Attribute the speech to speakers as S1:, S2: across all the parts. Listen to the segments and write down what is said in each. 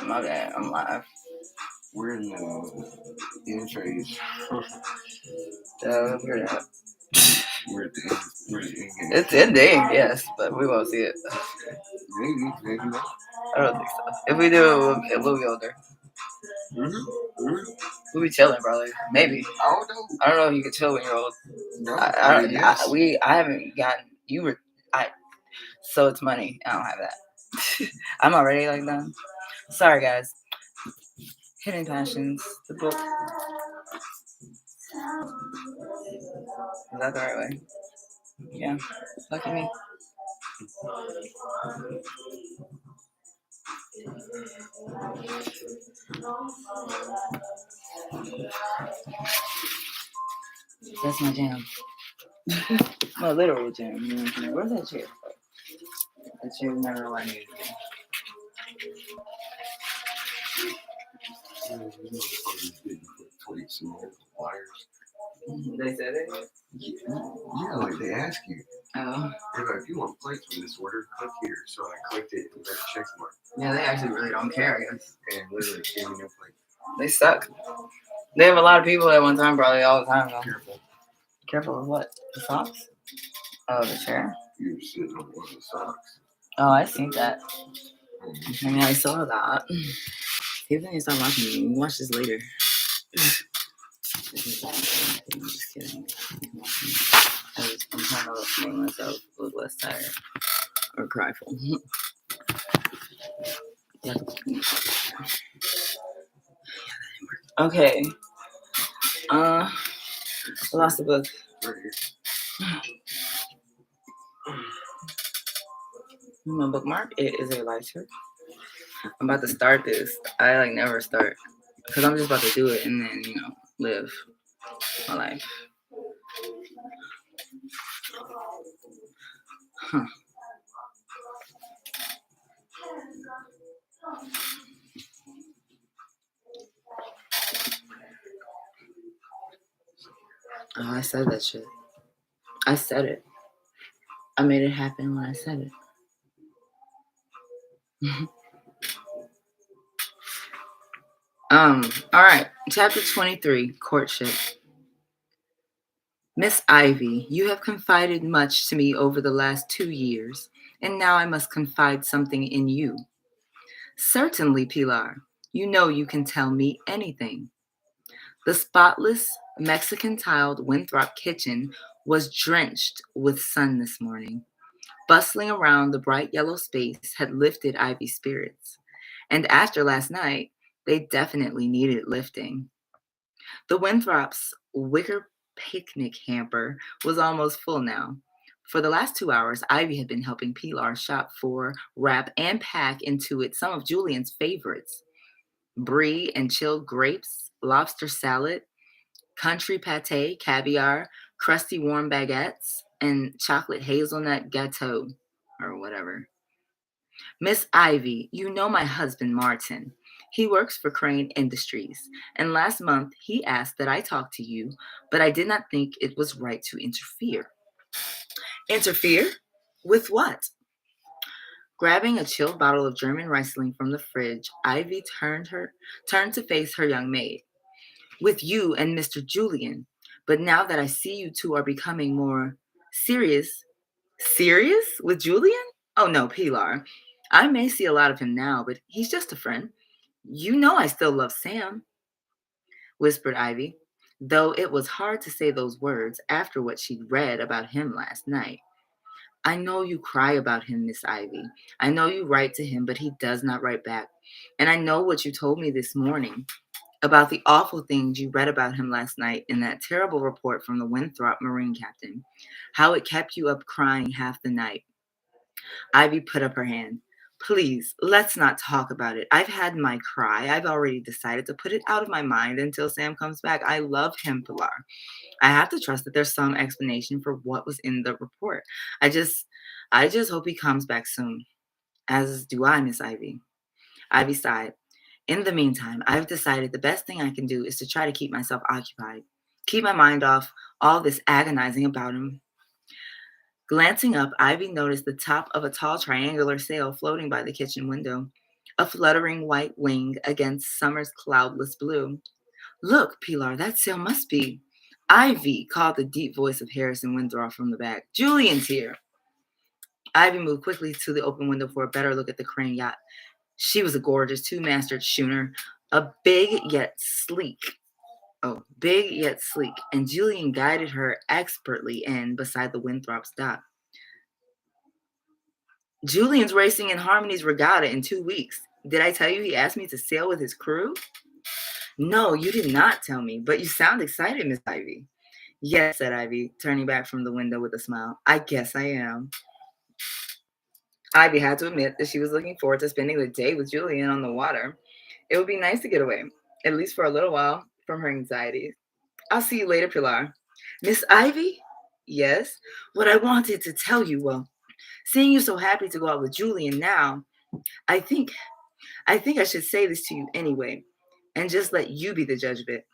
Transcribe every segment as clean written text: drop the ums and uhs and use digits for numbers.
S1: My bad, I'm live.
S2: We're in the end phase.
S1: We're not.
S2: We're at the end. We're at the end game.
S1: It's ending, yes, but we won't see it.
S2: Maybe not.
S1: I don't think so. If we do, we'll be older. We'll be chilling, probably. Maybe. I don't know if you can chill when you're old.
S2: No,
S1: I haven't gotten. You were. So it's money. I don't have that. I'm already like done. Sorry, guys. Hidden Passions, the book. Is that the right way? Yeah. Lucky me. That's my jam. My literal jam. You know what I'm saying? Where's that chair? That chair never let me.
S2: Tweets and wires.
S1: They said it?
S2: Yeah, like they ask you.
S1: Oh.
S2: If you want plates from this order, click here. So I clicked it and got a check mark.
S1: Yeah, they actually really don't care, I guess.
S2: And literally gave me no plate.
S1: They suck. They have a lot of people at one time, probably all the time, though.
S2: Careful.
S1: Careful of what? The socks? Oh, the chair?
S2: You were sitting on one of the socks.
S1: Oh, I seen that. I mean, I saw that. Even if you stop watching me, you can watch this later. I'm just kidding. I'm trying to make myself look less tired or cryful. Yeah. Okay. Lost the book.
S2: Right here.
S1: My bookmark. It is a lighter. I'm about to start this. I never start because I'm just about to do it and then live my life. Huh. Oh, I said that shit. I said it. I made it happen when I said it. All right. Chapter 23, Courtship. Miss Ivy, you have confided much to me over the last 2 years, and now I must confide something in you. Certainly, Pilar. You know you can tell me anything. The spotless Mexican-tiled Winthrop kitchen was drenched with sun this morning. Bustling around the bright yellow space had lifted Ivy's spirits. And after last night, they definitely needed lifting. The Winthrops' wicker picnic hamper was almost full now. For the last 2 hours, Ivy had been helping Pilar shop for, wrap, and pack into it some of Julian's favorites. Brie and chilled grapes, lobster salad, country pate, caviar, crusty warm baguettes, and chocolate hazelnut gâteau, or whatever. Miss Ivy, you know my husband, Martin. He works for Crane Industries, and last month he asked that I talk to you, but I did not think it was right to interfere. Interfere? With what? Grabbing a chilled bottle of German Riesling from the fridge, Ivy turned to face her young maid. With you and Mr. Julian, but now that I see you two are becoming more serious. Serious? With Julian? Oh no, Pilar. I may see a lot of him now, but he's just a friend. You know I still love Sam, whispered Ivy, though it was hard to say those words after what she'd read about him last night. I know you cry about him, Miss Ivy. I know you write to him, but he does not write back. And I know what you told me this morning about the awful things you read about him last night in that terrible report from the Winthrop Marine captain, how it kept you up crying half the night. Ivy put up her hand. Please, let's not talk about it. I've had my cry. I've already decided to put it out of my mind until Sam comes back. I love him, Pilar. I have to trust that there's some explanation for what was in the report. I just hope he comes back soon. As do I, Miss Ivy. Ivy sighed. In the meantime, I've decided the best thing I can do is to try to keep myself occupied. Keep my mind off all this agonizing about him. Glancing up, Ivy noticed the top of a tall triangular sail floating by the kitchen window. a fluttering white wing against summer's cloudless blue. Look, Pilar, that sail must be. Ivy, called the deep voice of Harrison Winthrop from the back. Julian's here. Ivy moved quickly to the open window for a better look at the crane yacht. She was a gorgeous two-masted schooner, a big yet sleek, and Julian guided her expertly in beside the Winthrop's dock. Julian's racing in Harmony's regatta in 2 weeks. Did I tell you he asked me to sail with his crew? No, you did not tell me, but you sound excited, Miss Ivy. Yes, said Ivy, turning back from the window with a smile. I guess I am. Ivy had to admit that she was looking forward to spending the day with Julian on the water. It would be nice to get away, at least for a little while, from her anxieties. I'll see you later, Pilar. Miss Ivy? Yes? What I wanted to tell you, well, seeing you so happy to go out with Julian now, I think I should say this to you anyway, and just let you be the judge of it.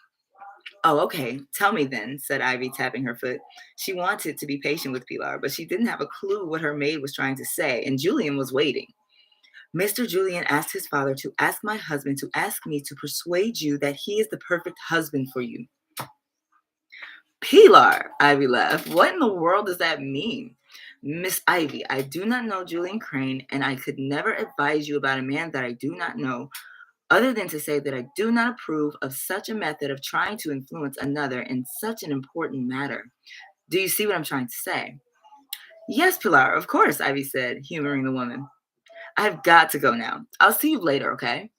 S1: Oh, okay. Tell me then, said Ivy, tapping her foot. She wanted to be patient with Pilar, but she didn't have a clue what her maid was trying to say, and Julian was waiting. Mr. Julian asked his father to ask my husband to ask me to persuade you that he is the perfect husband for you. Pilar, Ivy laughed. What in the world does that mean? Miss Ivy, I do not know Julian Crane, and I could never advise you about a man that I do not know, other than to say that I do not approve of such a method of trying to influence another in such an important matter. Do you see what I'm trying to say? Yes, Pilar, of course, Ivy said, humoring the woman. I've got to go now. I'll see you later, okay?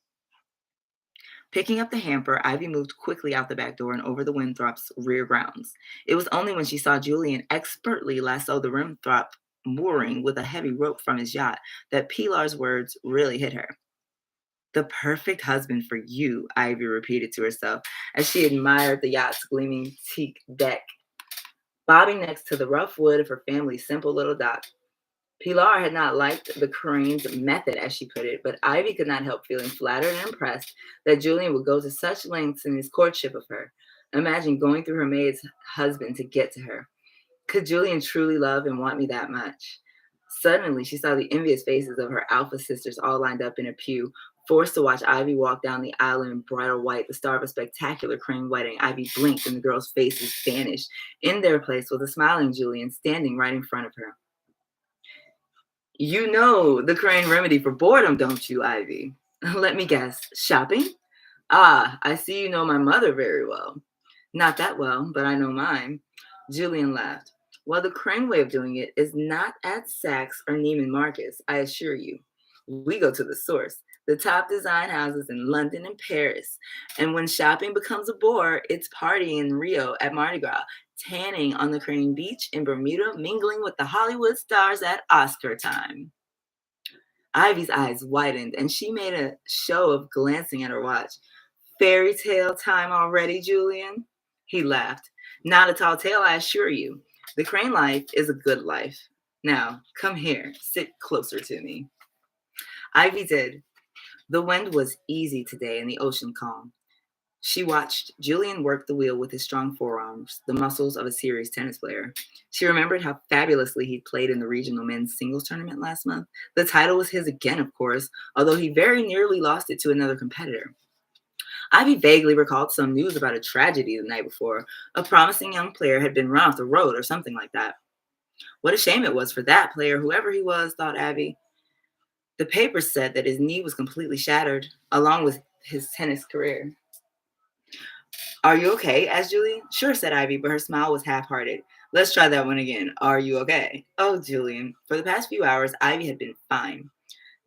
S1: Picking up the hamper, Ivy moved quickly out the back door and over the Winthrop's rear grounds. It was only when she saw Julian expertly lasso the Winthrop mooring with a heavy rope from his yacht that Pilar's words really hit her. The perfect husband for you, Ivy repeated to herself as she admired the yacht's gleaming teak deck, bobbing next to the rough wood of her family's simple little dock. Pilar had not liked the Crane's method, as she put it, but Ivy could not help feeling flattered and impressed that Julian would go to such lengths in his courtship of her. Imagine going through her maid's husband to get to her. Could Julian truly love and want me that much? Suddenly, she saw the envious faces of her alpha sisters all lined up in a pew, forced to watch Ivy walk down the aisle in bridal white, the star of a spectacular Crane wedding. Ivy blinked and the girls' faces vanished. In their place was a smiling Julian standing right in front of her. You know the Crane remedy for boredom, don't you, Ivy? Let me guess. Shopping? Ah, I see you know my mother very well. Not that well, but I know mine. Julian laughed. Well, the Crane way of doing it is not at Saks or Neiman Marcus, I assure you. We go to the source, the top design houses in London and Paris. And when shopping becomes a bore, it's partying in Rio at Mardi Gras, tanning on the Crane Beach in Bermuda, mingling with the Hollywood stars at Oscar time. Ivy's eyes widened, and she made a show of glancing at her watch. Fairy tale time already, Julian? He laughed. Not a tall tale, I assure you. The Crane life is a good life. Now, come here, sit closer to me. Ivy did. The wind was easy today and the ocean calm. She watched Julian work the wheel with his strong forearms, the muscles of a serious tennis player. She remembered how fabulously he played in the regional men's singles tournament last month. The title was his again, of course, although he very nearly lost it to another competitor. Ivy vaguely recalled some news about a tragedy the night before. A promising young player had been run off the road or something like that. What a shame it was for that player, whoever he was, thought Abby. The papers said that his knee was completely shattered, along with his tennis career. Are you okay? Asked Julian. Sure, said Ivy, but her smile was half-hearted. Let's try that one again. Are you okay? Oh, Julian. For the past few hours, Ivy had been fine.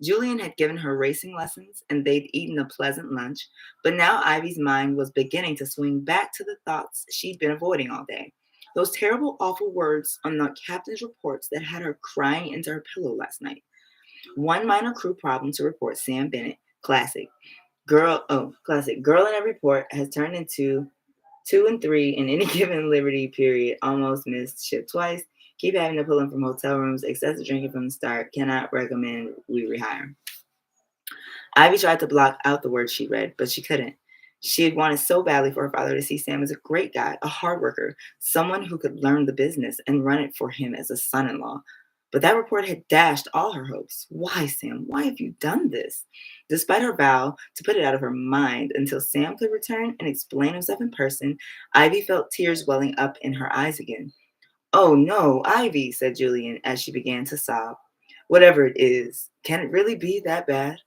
S1: Julian had given her racing lessons, and they'd eaten a pleasant lunch, but now Ivy's mind was beginning to swing back to the thoughts she'd been avoiding all day. Those terrible, awful words on the captain's reports that had her crying into her pillow last night. One minor crew problem to report, Sam Bennett. Classic. Classic. Girl in every port has turned into 2 and 3 in any given Liberty period. Almost missed ship twice. Keep having to pull in from hotel rooms. Excessive drinking from the start. Cannot recommend we rehire. Ivy tried to block out the words she read, but she couldn't. She had wanted so badly for her father to see Sam as a great guy, a hard worker, someone who could learn the business and run it for him as a son-in-law. But that report had dashed all her hopes. Why, Sam? Why have you done this? Despite her vow to put it out of her mind until Sam could return and explain himself in person, Ivy felt tears welling up in her eyes again. Oh no, Ivy, said Julian as she began to sob. Whatever it is, can it really be that bad?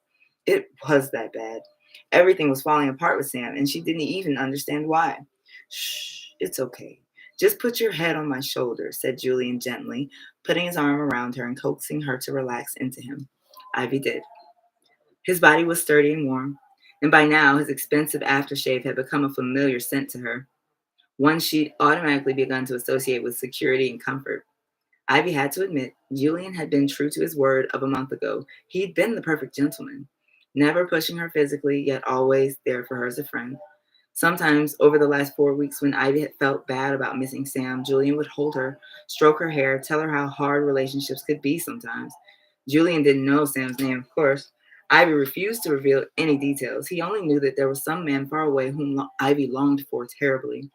S1: It was that bad. Everything was falling apart with Sam, and she didn't even understand why. Shh, it's okay. Just put your head on my shoulder, said Julian gently, putting his arm around her and coaxing her to relax into him. Ivy did. His body was sturdy and warm, and by now his expensive aftershave had become a familiar scent to her, one she'd automatically begun to associate with security and comfort. Ivy had to admit, Julian had been true to his word of a month ago. He'd been the perfect gentleman, never pushing her physically, yet always there for her as a friend. Sometimes, over the last 4 weeks, when Ivy had felt bad about missing Sam, Julian would hold her, stroke her hair, tell her how hard relationships could be sometimes. Julian didn't know Sam's name, of course. Ivy refused to reveal any details. He only knew that there was some man far away whom Ivy longed for terribly.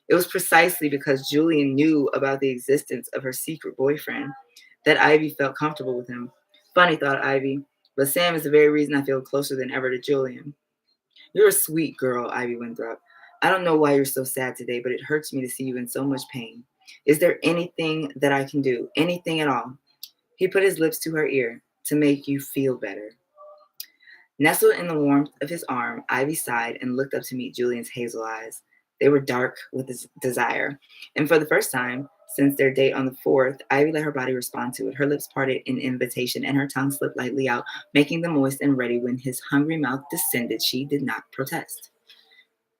S1: It was precisely because Julian knew about the existence of her secret boyfriend that Ivy felt comfortable with him. Funny, thought Ivy, but Sam is the very reason I feel closer than ever to Julian. You're a sweet girl, Ivy Winthrop. I don't know why you're so sad today, but it hurts me to see you in so much pain. Is there anything that I can do? Anything at all? He put his lips to her ear to make you feel better. Nestled in the warmth of his arm, Ivy sighed and looked up to meet Julian's hazel eyes. They were dark with desire, and for the first time since their date on the 4th, Ivy let her body respond to it. Her lips parted in invitation, and her tongue slipped lightly out, making them moist and ready when his hungry mouth descended. She did not protest.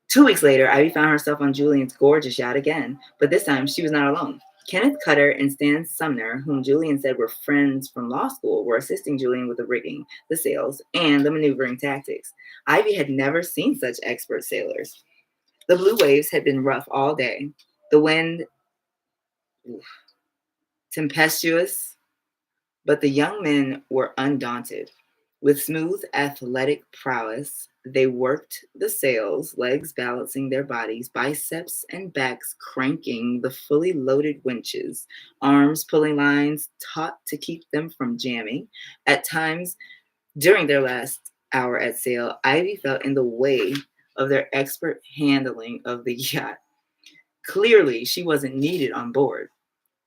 S1: 2 weeks later, Ivy found herself on Julian's gorgeous yacht again, but this time she was not alone. Kenneth Cutter and Stan Sumner, whom Julian said were friends from law school, were assisting Julian with the rigging, the sails, and the maneuvering tactics. Ivy had never seen such expert sailors. The blue waves had been rough all day. The wind, tempestuous, but the young men were undaunted. With smooth, athletic prowess, they worked the sails, legs balancing their bodies, biceps and backs cranking the fully loaded winches, arms pulling lines taut to keep them from jamming. At times, during their last hour at sail, Ivy felt in the way of their expert handling of the yacht. Clearly, she wasn't needed on board,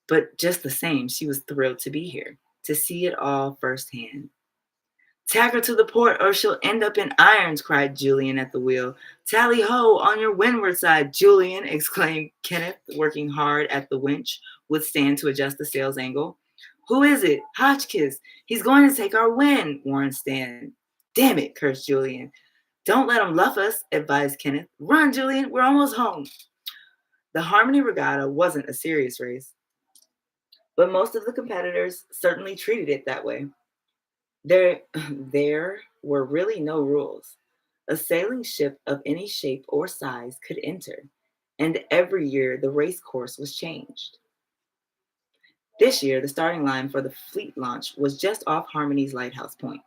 S1: but just the same, she was thrilled to be here, to see it all firsthand. Tack her to the port or she'll end up in irons, cried Julian at the wheel. Tally ho, on your windward side, Julian, exclaimed Kenneth, working hard at the winch with Stan to adjust the sail's angle. Who is it? Hotchkiss. He's going to take our wind, warned Stan. Damn it, cursed Julian. Don't let him luff us, advised Kenneth. Run, Julian, we're almost home. The Harmony Regatta wasn't a serious race, but most of the competitors certainly treated it that way. There were really no rules. A sailing ship of any shape or size could enter, and every year the race course was changed. This year, the starting line for the fleet launch was just off Harmony's Lighthouse Point.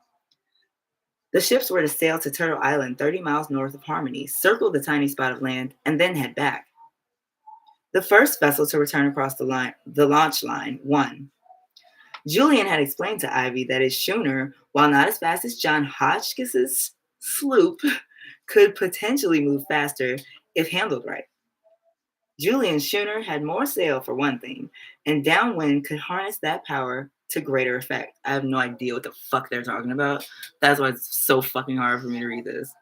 S1: The ships were to sail to Turtle Island, 30 miles north of Harmony, circle the tiny spot of land, and then head back. The first vessel to return across the launch line, won. Julian had explained to Ivy that his schooner, while not as fast as John Hotchkiss's sloop, could potentially move faster if handled right. Julian's schooner had more sail for one thing, and downwind could harness that power to greater effect. I have no idea what the fuck they're talking about. That's why it's so fucking hard for me to read this.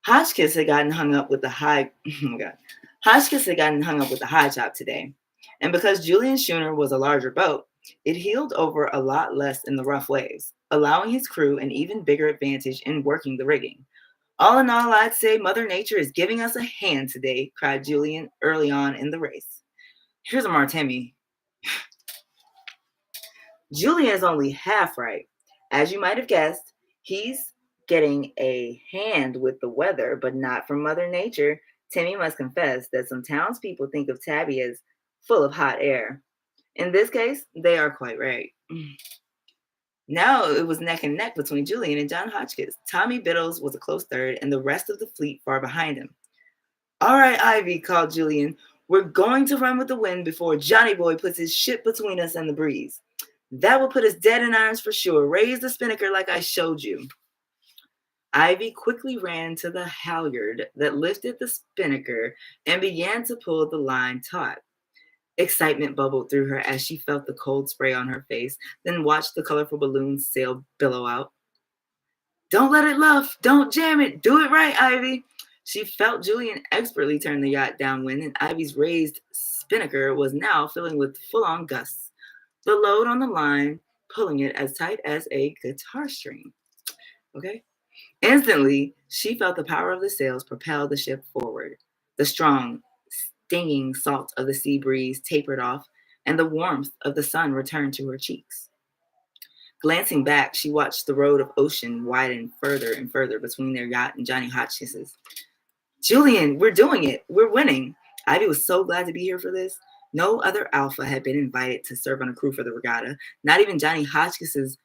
S1: Hotchkiss had gotten hung up with the high. Oh my god. Hotchkiss had gotten hung up with the high chop today, and because Julian's schooner was a larger boat, it heeled over a lot less in the rough waves, allowing his crew an even bigger advantage in working the rigging. All in all, I'd say Mother Nature is giving us a hand today, cried Julian early on in the race. Here's a Martemi. Julian is only half right. As you might have guessed, he's getting a hand with the weather, but not from Mother Nature. Timmy must confess that some townspeople think of Tabby as full of hot air. In this case, they are quite right. Now it was neck and neck between Julian and John Hotchkiss. Tommy Biddles was a close third, and the rest of the fleet far behind him. All right, Ivy, called Julian. We're going to run with the wind before Johnny Boy puts his ship between us and the breeze. That will put us dead in irons for sure. Raise the spinnaker like I showed you. Ivy quickly ran to the halyard that lifted the spinnaker and began to pull the line taut. Excitement bubbled through her as she felt the cold spray on her face, then watched the colorful balloon's sail billow out. Don't let it luff. Don't jam it. Do it right, Ivy. She felt Julian expertly turn the yacht downwind, and Ivy's raised spinnaker was now filling with full-on gusts, the load on the line pulling it as tight as a guitar string. Okay? Instantly, she felt the power of the sails propel the ship forward. The strong, stinging salt of the sea breeze tapered off, and the warmth of the sun returned to her cheeks. Glancing back, she watched the road of ocean widen further and further between their yacht and Johnny Hotchkiss's. Julian, we're doing it. We're winning. Ivy was so glad to be here for this. No other alpha had been invited to serve on a crew for the regatta. Not even Johnny Hotchkiss's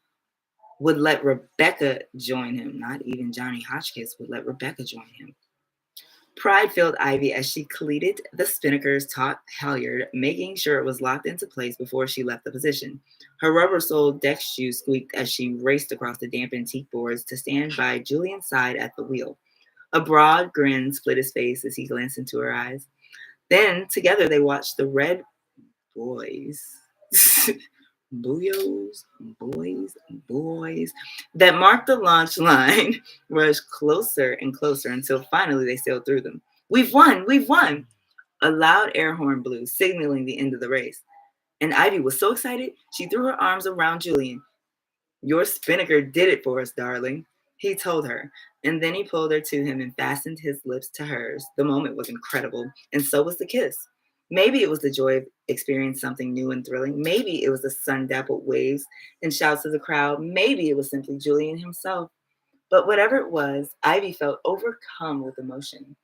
S1: would let Rebecca join him. Not even Johnny Hotchkiss would let Rebecca join him. Pride filled Ivy as she cleated the spinnaker's taut halyard, making sure it was locked into place before she left the position. Her rubber-soled deck shoes squeaked as she raced across the damp antique boards to stand by Julian's side at the wheel. A broad grin split his face as he glanced into her eyes. Then, together, they watched the red boys, boys, that marked the launch line rush closer and closer until finally they sailed through them. We've won! We've won! A loud air horn blew, signaling the end of the race. And Ivy was so excited, she threw her arms around Julian. Your spinnaker did it for us, darling, he told her. And then he pulled her to him and fastened his lips to hers. The moment was incredible, and so was the kiss. Maybe it was the joy of experiencing something new and thrilling. Maybe it was the sun-dappled waves and shouts of the crowd. Maybe it was simply Julian himself. But whatever it was, Ivy felt overcome with emotion.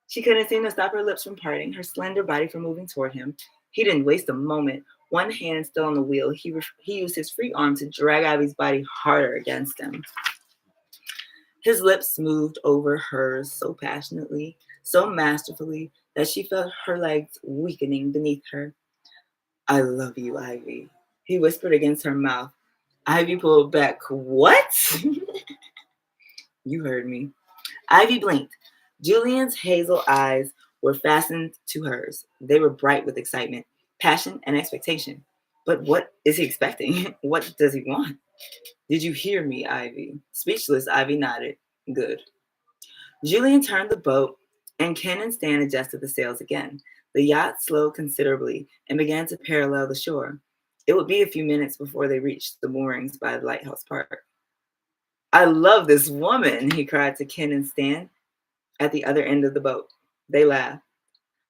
S1: She couldn't seem to stop her lips from parting, her slender body from moving toward him. He didn't waste a moment. One hand still on the wheel, he used his free arm to drag Ivy's body harder against him. His lips moved over hers so passionately, so masterfully, that she felt her legs weakening beneath her. I love you, Ivy, he whispered against her mouth. Ivy pulled back. What? You heard me. Ivy blinked. Julian's hazel eyes were fastened to hers. They were bright with excitement, passion, and expectation. But what is he expecting? What does he want? Did you hear me, Ivy? Speechless, Ivy nodded. Good. Julian turned the boat, and Ken and Stan adjusted the sails again. The yacht slowed considerably and began to parallel the shore. It would be a few minutes before they reached the moorings by the lighthouse park. I love this woman, he cried to Ken and Stan at the other end of the boat. They laughed.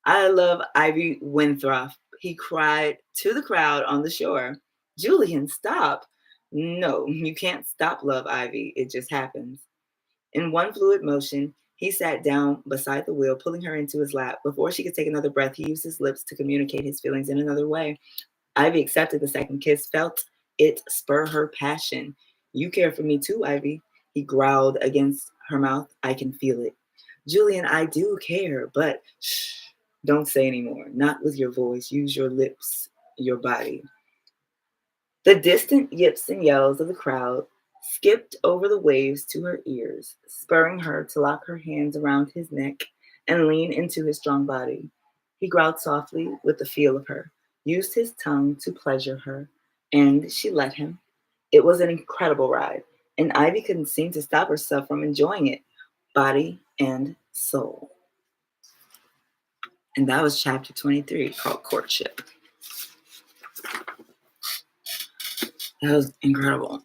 S1: I love Ivy Winthrop, he cried to the crowd on the shore. Julian, stop. No, you can't stop love, Ivy. It just happens. In one fluid motion, he sat down beside the wheel, pulling her into his lap. Before she could take another breath, he used his lips to communicate his feelings in another way. Ivy accepted the second kiss, felt it spur her passion. You care for me too, Ivy, he growled against her mouth. I can feel it. Julian, I do care, but shh, don't say anymore. Not with your voice. Use your lips, your body. The distant yips and yells of the crowd skipped over the waves to her ears, spurring her to lock her hands around his neck and lean into his strong body. He growled softly with the feel of her, used his tongue to pleasure her, and she let him. It was an incredible ride, and Ivy couldn't seem to stop herself from enjoying it, body and soul. And that was chapter 23, called Courtship. That was incredible.